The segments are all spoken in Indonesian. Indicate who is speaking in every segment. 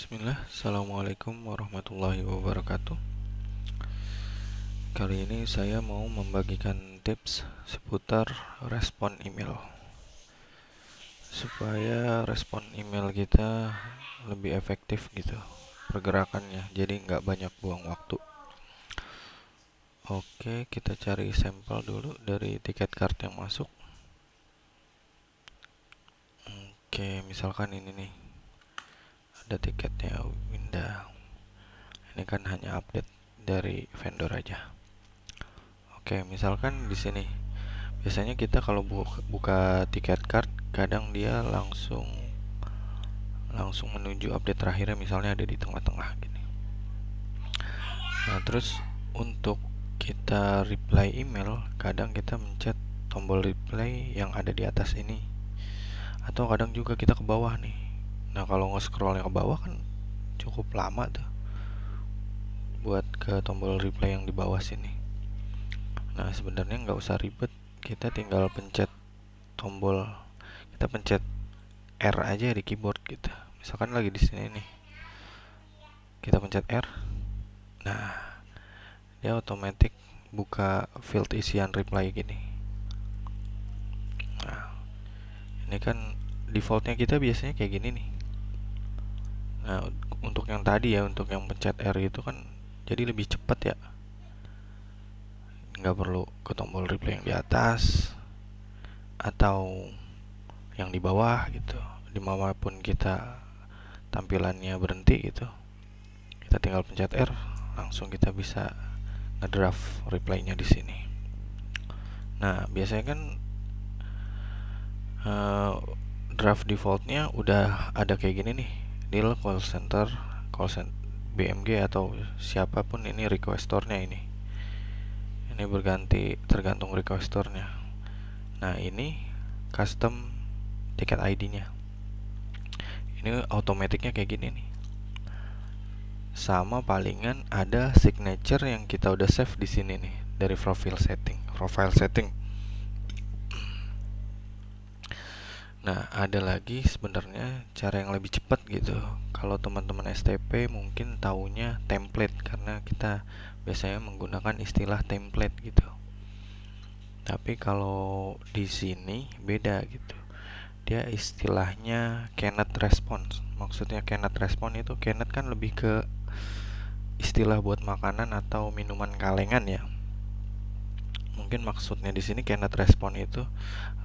Speaker 1: Bismillah, Assalamualaikum warahmatullahi wabarakatuh. Kali ini saya mau membagikan tips seputar respon email, supaya respon email kita lebih efektif gitu pergerakannya, jadi nggak banyak buang waktu. Oke, kita cari sampel dulu dari tiket card yang masuk. Oke, misalkan ini nih, ada tiketnya Winda. Ini kan hanya update dari vendor aja. Oke, misalkan di sini biasanya kita kalau buka tiket card, kadang dia langsung menuju update terakhirnya, misalnya ada di tengah-tengah gini. Nah, terus untuk kita reply email, kadang kita mencet tombol reply yang ada di atas ini, atau kadang juga kita ke bawah nih. Nah, kalau nge-scrollnya ke bawah kan cukup lama tuh buat ke tombol reply yang di bawah sini. Nah, sebenarnya nggak usah ribet, kita tinggal pencet tombol, kita pencet R aja di keyboard gitu. Misalkan lagi di sini nih, kita pencet R. Nah, dia otomatis buka field isian reply gini. Nah, ini kan defaultnya kita biasanya kayak gini nih. Nah, untuk yang tadi ya, untuk yang pencet R itu kan jadi lebih cepat ya, nggak perlu ke tombol reply yang di atas atau yang di bawah gitu. Dimanapun kita tampilannya berhenti gitu, kita tinggal pencet R, langsung kita bisa ngedraft reply-nya di sini. Nah, biasanya kan draft defaultnya udah ada kayak gini nih, deal call center BMG atau siapapun ini requestornya ini berganti tergantung requestornya. Nah, ini custom tiket ID-nya, ini automaticnya kayak gini nih, sama palingan ada signature yang kita udah save di sini nih dari profile setting. Nah, ada lagi sebenarnya cara yang lebih cepat gitu. Kalau teman-teman STP mungkin taunya template, karena kita biasanya menggunakan istilah template gitu. Tapi kalau di sini beda gitu. Dia istilahnya cannot response. Maksudnya cannot response itu, cannot kan lebih ke istilah buat makanan atau minuman kalengan ya. Mungkin maksudnya di sini cannot respon itu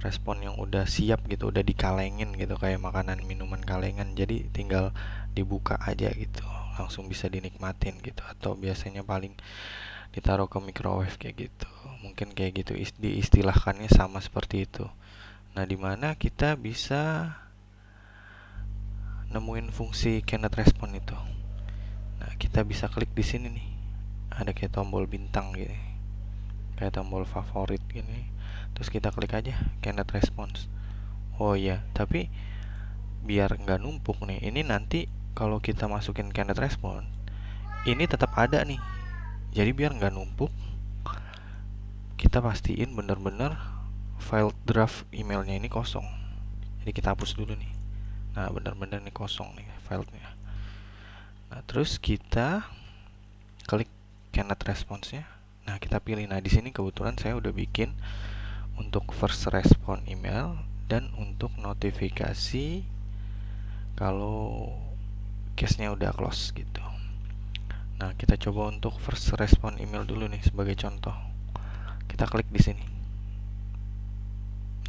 Speaker 1: respon yang udah siap gitu, udah dikalengin gitu, kayak makanan minuman kalengan, jadi tinggal dibuka aja gitu, langsung bisa dinikmatin gitu, atau biasanya paling ditaruh ke microwave kayak gitu. Mungkin kayak gitu diistilahkannya sama seperti itu. Nah, dimana kita bisa nemuin fungsi cannot respon itu. Nah, kita bisa klik di sini nih, ada kayak tombol bintang gitu, kayak tombol favorit gini, terus kita klik aja cannot response. Oh iya, tapi biar nggak numpuk nih, ini nanti kalau kita masukin cannot response, ini tetap ada nih, jadi biar nggak numpuk, kita pastiin bener-bener file draft emailnya ini kosong. Jadi kita hapus dulu nih. Nah, bener-bener nih kosong nih filenya. Nah, terus kita klik cannot response-nya. Nah, kita pilih. Nah, di sini kebetulan saya udah bikin untuk first response email dan untuk notifikasi kalau case-nya udah close gitu. Nah, kita coba untuk first response email dulu nih sebagai contoh. Kita klik di sini.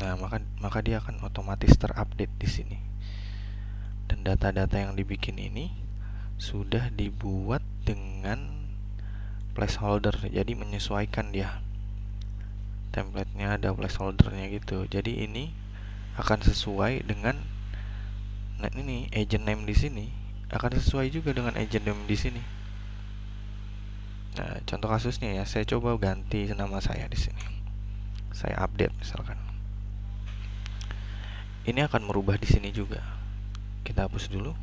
Speaker 1: Nah, maka dia akan otomatis terupdate di sini. Dan data-data yang dibikin ini sudah dibuat dengan placeholder, jadi menyesuaikan dia. Template-nya ada placeholder-nya gitu. Jadi ini akan sesuai dengan, nah ini agent name di sini akan sesuai juga dengan agent name di sini. Nah, contoh kasusnya ya, saya coba ganti nama saya di sini. Saya update misalkan. Ini akan merubah di sini juga. Kita hapus dulu.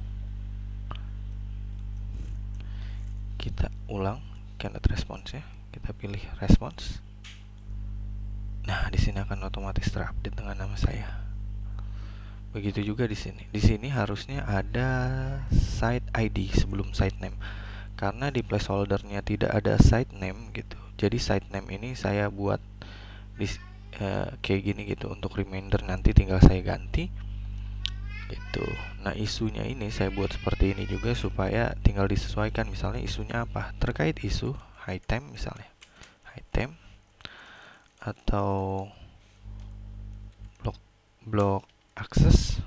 Speaker 1: Kita ulang cannot response ya. Kita pilih response. Nah, di sini akan otomatis terupdate dengan nama saya. Begitu juga di sini. Di sini harusnya ada site ID sebelum site name. Karena di placeholdernya tidak ada site name gitu. Jadi site name ini saya buat di kayak gini gitu untuk reminder, nanti tinggal saya ganti gitu. Nah, isunya ini saya buat seperti ini juga supaya tinggal disesuaikan. Misalnya isunya apa? Terkait isu high time misalnya. High time atau blok akses.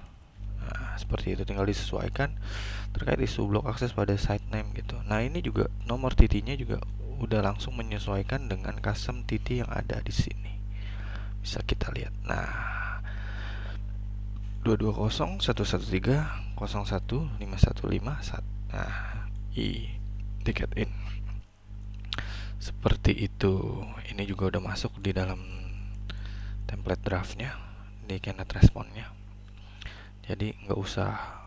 Speaker 1: Nah, seperti itu tinggal disesuaikan terkait isu blok akses pada site name gitu. Nah, ini juga nomor titiknya juga udah langsung menyesuaikan dengan custom titik yang ada di sini. Bisa kita lihat. Nah, 22011301515. Nah, ticket in. Seperti itu. Ini juga udah masuk di dalam template draftnya di cannot responnya. Jadi nggak usah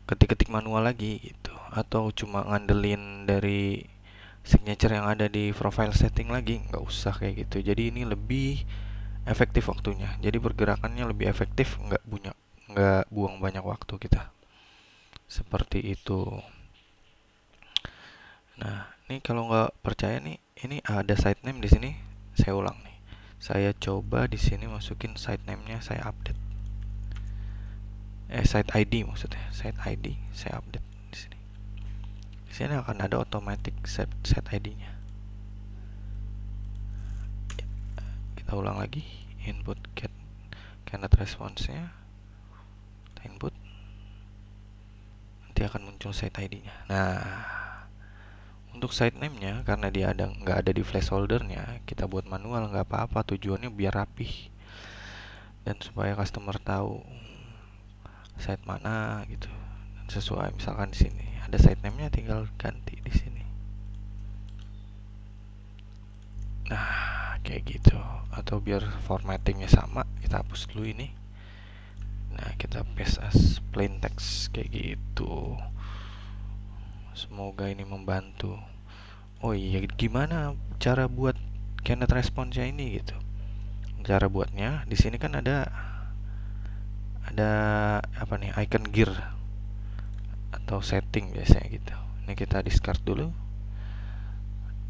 Speaker 1: ketik-ketik manual lagi gitu, atau cuma ngandelin dari signature yang ada di profile setting lagi, nggak usah kayak gitu. Jadi ini lebih efektif waktunya, jadi pergerakannya lebih efektif, nggak buang banyak waktu kita. Seperti itu. Nah, ini kalau nggak percaya nih, ini ada site name di sini. Saya ulang nih. Saya coba di sini masukin site name-nya, saya update. Site ID maksudnya. Site ID saya update di sini. Di sini akan ada automatic site ID-nya. Kita ulang lagi. Input get cannot response-nya. Kita input. Nanti akan muncul site ID-nya. Nah, untuk site name-nya karena dia nggak ada di placeholder-nya, kita buat manual nggak apa-apa. Tujuannya biar rapih dan supaya customer tahu site mana gitu. Dan sesuai misalkan di sini ada site name-nya, tinggal ganti di sini. Nah, kayak gitu. Atau biar formattingnya sama, kita hapus dulu ini. Nah, kita paste as plain text kayak gitu. Semoga ini membantu. Oh iya, gimana cara buat cannot response-nya ini gitu? Cara buatnya di sini kan ada apa nih, icon gear atau setting biasanya gitu. Ini kita discard dulu.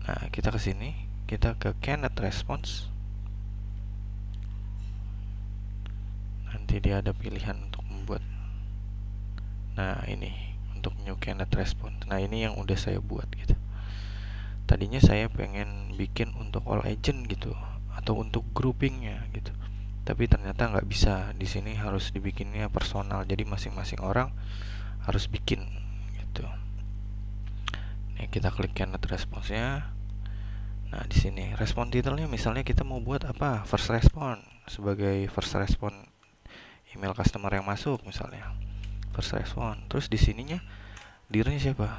Speaker 1: Nah, kita ke sini, kita ke cannot response. Nanti dia ada pilihan untuk membuat. Nah, ini untuk new cannot response. Nah, ini yang udah saya buat gitu. Tadinya saya pengen bikin untuk all agent gitu, atau untuk groupingnya gitu. Tapi ternyata nggak bisa. Di sini harus dibikinnya personal. Jadi masing-masing orang harus bikin gitu. Nih, kita klik cannot response-nya. Nah, di sini respon detailnya misalnya kita mau buat apa? First respon, sebagai first respon email customer yang masuk misalnya. First respon. Terus di sininya dir-nya siapa?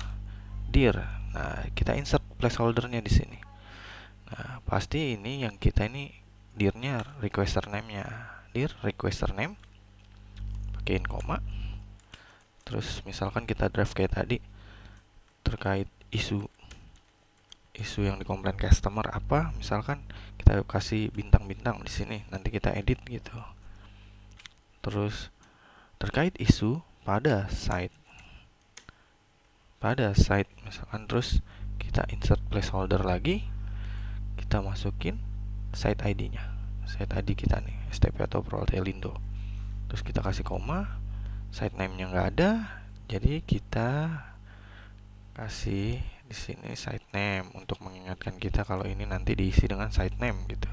Speaker 1: Dir. Nah, kita insert placeholder-nya di sini. Nah, pasti ini yang kita ini dir-nya requester name-nya. Dir requester name. Pakein koma. Terus misalkan kita draft kayak tadi terkait isu yang dikomplain customer apa, misalkan kita kasih bintang-bintang di sini, nanti kita edit gitu. Terus terkait isu pada site misalkan, terus kita insert placeholder lagi, kita masukin site ID-nya, site ID kita nih STP atau Protelindo, terus kita kasih koma, site name-nya nggak ada, jadi kita kasih di sini site name untuk mengingatkan kita kalau ini nanti diisi dengan site name gitu.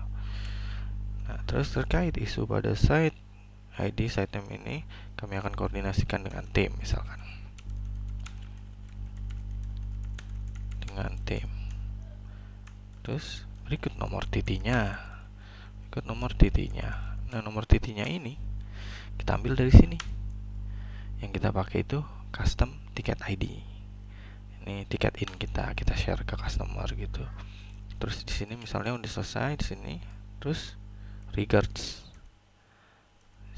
Speaker 1: Nah, terus terkait isu pada site ID site name ini kami akan koordinasikan dengan tim misalkan. Dengan tim. Terus berikut nomor titiknya. Nah, nomor titiknya ini kita ambil dari sini. Yang kita pakai itu custom ticket ID. Ini ticket in kita share ke customer gitu. Terus di sini misalnya udah selesai di sini, terus regards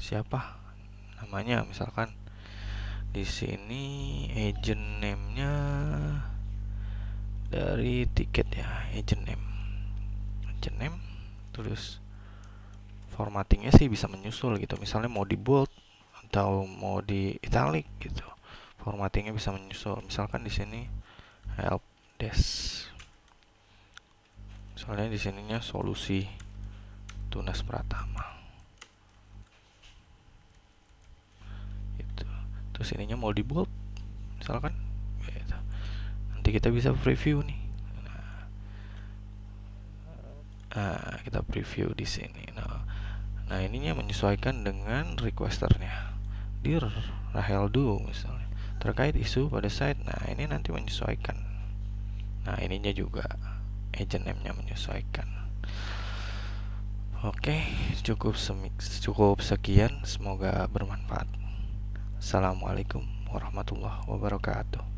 Speaker 1: siapa namanya, misalkan di sini agent name-nya dari tiket ya, agent name. Terus formattingnya sih bisa menyusul gitu, misalnya mau di bold atau mau di italic gitu. Formattingnya bisa menyusul. Misalkan di sini help desk. Soalnya di sininya solusi Tunas Pratama. Gitu. Terus ininya mau di bold, misalkan. Gitu. Nanti kita bisa preview nih. Nah, kita preview di sini. Nah, ininya menyesuaikan dengan requesternya. Dear Rahel Du misalnya, terkait isu pada site. Nah, ini nanti menyesuaikan. Nah, ininya juga agent name-nya menyesuaikan. Oke, cukup sekian, semoga bermanfaat. Assalamualaikum warahmatullahi wabarakatuh.